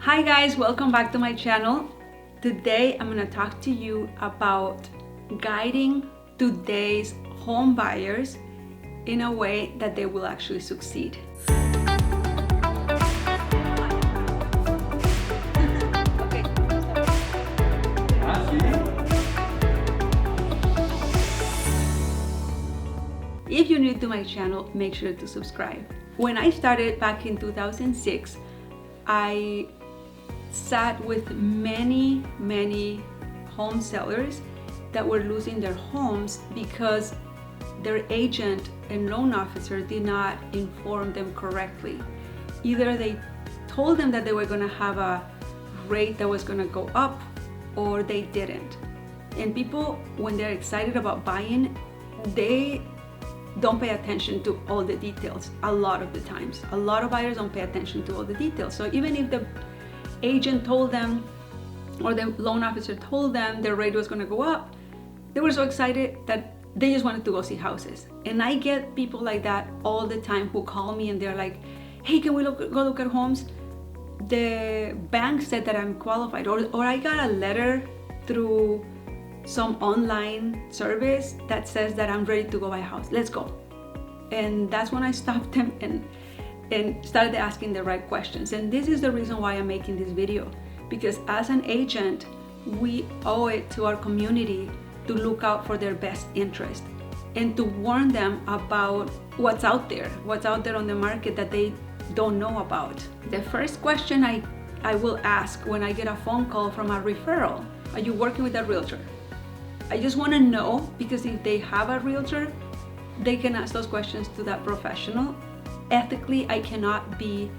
Hi guys, welcome back to my channel. Today I'm going to talk to you about guiding today's home buyers in a way that they will actually succeed. If you're new to my channel, make sure to subscribe. When I started back in 2006, I sat with many home sellers that were losing their homes because their agent and loan officer did not inform them correctly. Either they told them that they were going to have a rate that was going to go up, or they didn't. And people, when they're excited about buying, they don't pay attention to all the details a lot of the times. A lot of buyers don't pay attention to all the details. So even if the agent told them or the loan officer told them their rate was going to go up, they were so excited that they just wanted to go see houses. And I get people like that all the time who call me and they're like, hey, can we go look at homes? The bank said that I'm qualified, or I got a letter through some online service that says that I'm ready to go buy a house. Let's go. And that's when I stopped them and started asking the right questions. And this is the reason why I'm making this video, because as an agent, we owe it to our community to look out for their best interest and to warn them about what's out there on the market that they don't know about. The first question I will ask when I get a phone call from a referral: are you working with a realtor? I just want to know, because if they have a realtor, they can ask those questions to that professional. Ethically, I cannot be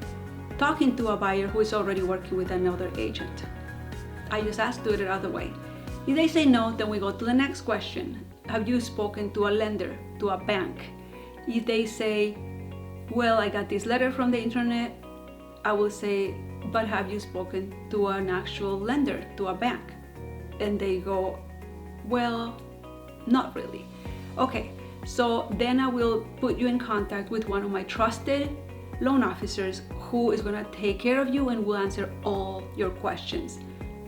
talking to a buyer who is already working with another agent. I just ask to do it other way. If they say no, then we go to the next question. Have you spoken to a lender, to a bank? If they say, well, I got this letter from the internet, I will say, but have you spoken to an actual lender, to a bank? And they go, well, not really. Okay, so then I will put you in contact with one of my trusted loan officers who is going to take care of you and will answer all your questions.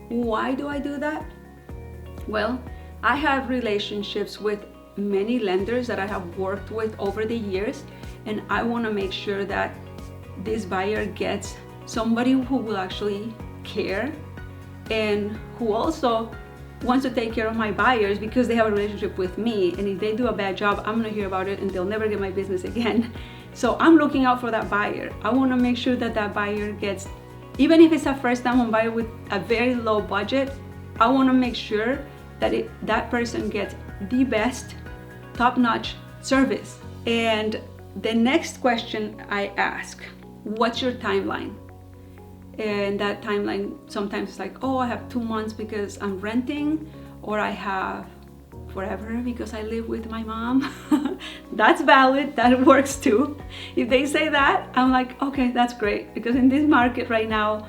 Why do I do that? Well, I have relationships with many lenders that I have worked with over the years, and I want to make sure that this buyer gets somebody who will actually care and who also wants to take care of my buyers, because they have a relationship with me, and if they do a bad job, I'm gonna hear about it and they'll never get my business again. So I'm looking out for that buyer. I want to make sure that that buyer gets, even if it's a first-time home buyer with a very low budget, I want to make sure that that person gets the best, top-notch service. And the next question I ask: what's your timeline? And that timeline sometimes is like, oh, I have 2 months because I'm renting, or I have forever because I live with my mom. That's valid, that works too. If they say that, I'm like, okay, that's great, because in this market right now,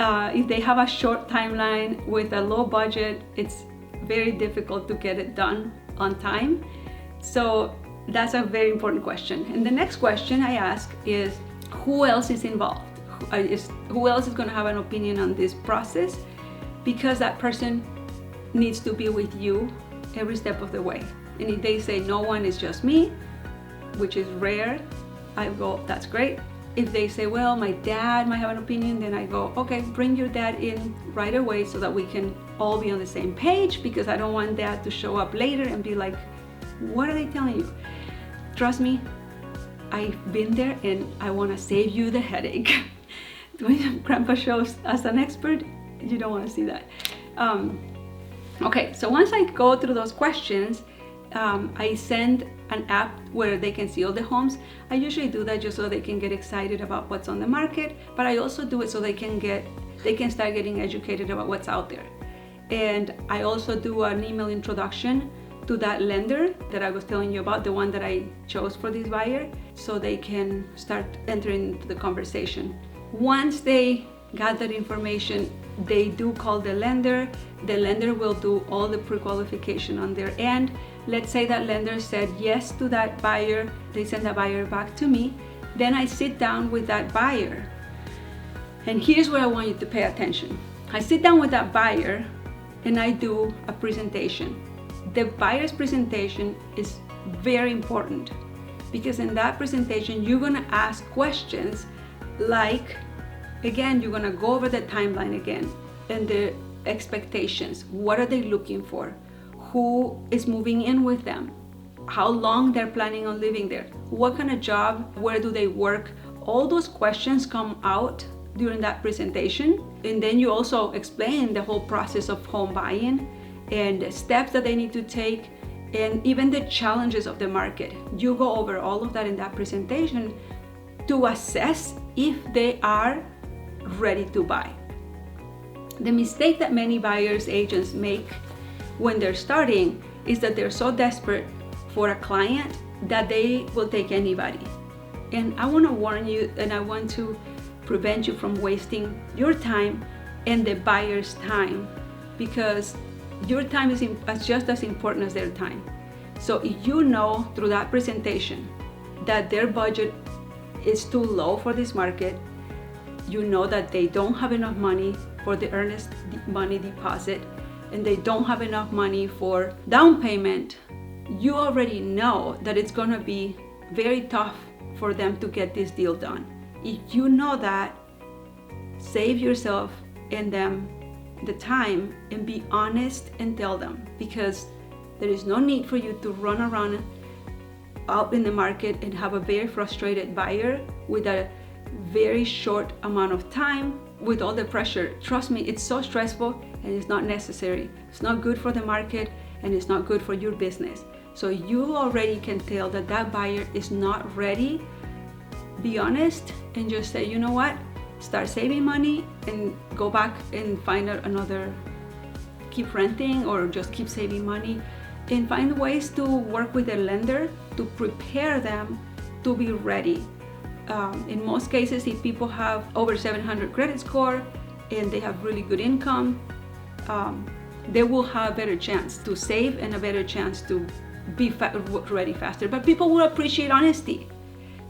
if they have a short timeline with a low budget, it's very difficult to get it done on time. So that's a very important question. And the next question I ask is, who else is involved? Who else is going to have an opinion on this process? Because that person needs to be with you every step of the way. And if they say no one, is just me, which is rare, I go, that's great. If they say, well, my dad might have an opinion, then I go, okay, bring your dad in right away so that we can all be on the same page, because I don't want dad to show up later and be like, what are they telling you? Trust me, I've been there and I want to save you the headache. When grandpa shows as an expert, you don't want to see that. Okay, so once I go through those questions, I send an app where they can see all the homes. I usually do that just so they can get excited about what's on the market, but I also do it so they can start getting educated about what's out there. And I also do an email introduction to that lender that I was telling you about, the one that I chose for this buyer, so they can start entering into the conversation. Once they got that information, they do call the lender. The lender will do all the pre-qualification on their end. Let's say that lender said yes to that buyer. They send that buyer back to me. Then I sit down with that buyer And here's where I want you to pay attention. I sit down with that buyer and I do a presentation. The buyer's presentation is very important because in that presentation, you're gonna ask questions like, again, you're gonna go over the timeline again and the expectations. What are they looking for? Who is moving in with them? How long they're planning on living there? What kind of job? Where do they work? All those questions come out during that presentation. And then you also explain the whole process of home buying and the steps that they need to take and even the challenges of the market. You go over all of that in that presentation to assess if they are ready to buy. The mistake that many buyers agents make when they're starting is that they're so desperate for a client that they will take anybody. And I want to warn you, and I want to prevent you from wasting your time and the buyer's time, because your time is just as important as their time. So if you know through that presentation that their budget is too low for this market, you know that they don't have enough money for the earnest money deposit, and they don't have enough money for down payment, you already know that it's gonna be very tough for them to get this deal done. If you know that, save yourself and them the time and be honest and tell them, because there is no need for you to run around out in the market and have a very frustrated buyer with a very short amount of time with all the pressure. Trust me, it's so stressful and it's not necessary. It's not good for the market and it's not good for your business. So you already can tell that that buyer is not ready. Be honest and just say, you know what? Start saving money and go back and find another, keep renting or just keep saving money, and find ways to work with a lender to prepare them to be ready. In most cases, if people have over 700 credit score and they have really good income, they will have a better chance to save and a better chance to be ready faster. But people will appreciate honesty.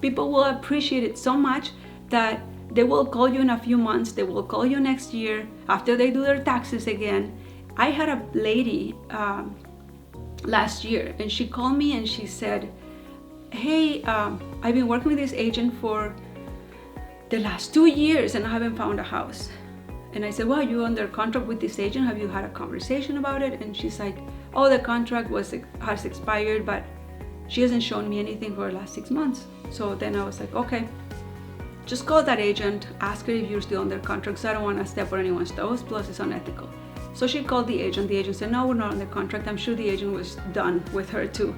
People will appreciate it so much that they will call you in a few months, they will call you next year after they do their taxes again. I had a lady last year and she called me and she said, hey, I've been working with this agent for the last 2 years and I haven't found a house. And I said, well, you under contract with this agent? Have you had a conversation about it? And she's like, oh, the contract has expired, but she hasn't shown me anything for the last 6 months. So then I was like, okay, just call that agent, ask her if you're still under contract, because I don't want to step on anyone's toes, plus it's unethical. So she called the agent. The agent said, no, we're not under contract. I'm sure the agent was done with her too.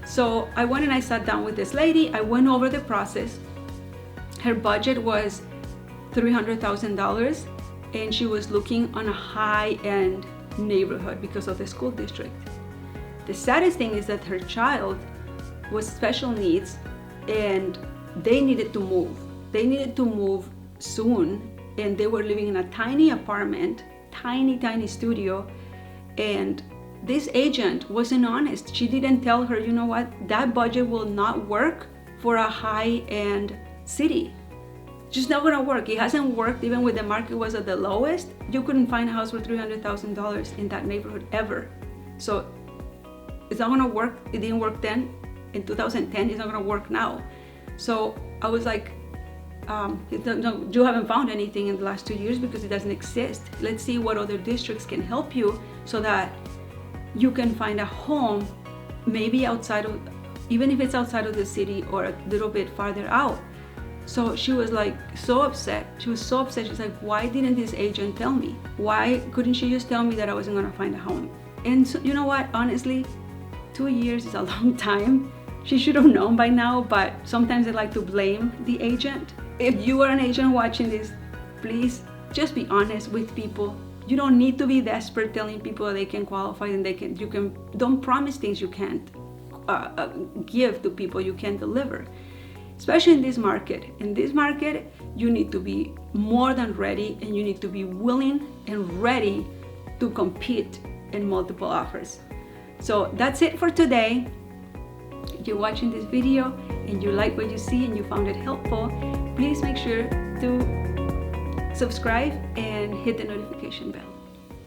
So I went and I sat down with this lady. I went over the process. Her budget was $300,000 and she was looking on a high-end neighborhood because of the school district. The saddest thing is that her child was special needs and they needed to move. They needed to move soon and they were living in a tiny apartment, tiny studio, and this agent wasn't honest. She didn't tell her, you know what, that budget will not work for a high-end city. Just not gonna work. It hasn't worked even when the market was at the lowest. You couldn't find a house for $300,000 in that neighborhood ever. So it's not gonna work. It didn't work then. In 2010, it's not gonna work now. So I was like, you haven't found anything in the last 2 years because it doesn't exist. Let's see what other districts can help you so that you can find a home, maybe outside of, even if it's outside of the city or a little bit farther out. So she was like so upset. She was so upset. She's like, why didn't this agent tell me? Why couldn't she just tell me that I wasn't gonna find a home? And so, you know what, honestly, 2 years is a long time. She should have known by now, but sometimes I like to blame the agent. If you are an agent watching this, please just be honest with people. You don't need to be desperate telling people that they can qualify and don't promise things you can't give to people you can't deliver. Especially in this market. In this market, you need to be more than ready and you need to be willing and ready to compete in multiple offers. So that's it for today. If you're watching this video and you like what you see and you found it helpful, please make sure to subscribe and hit the notification bell.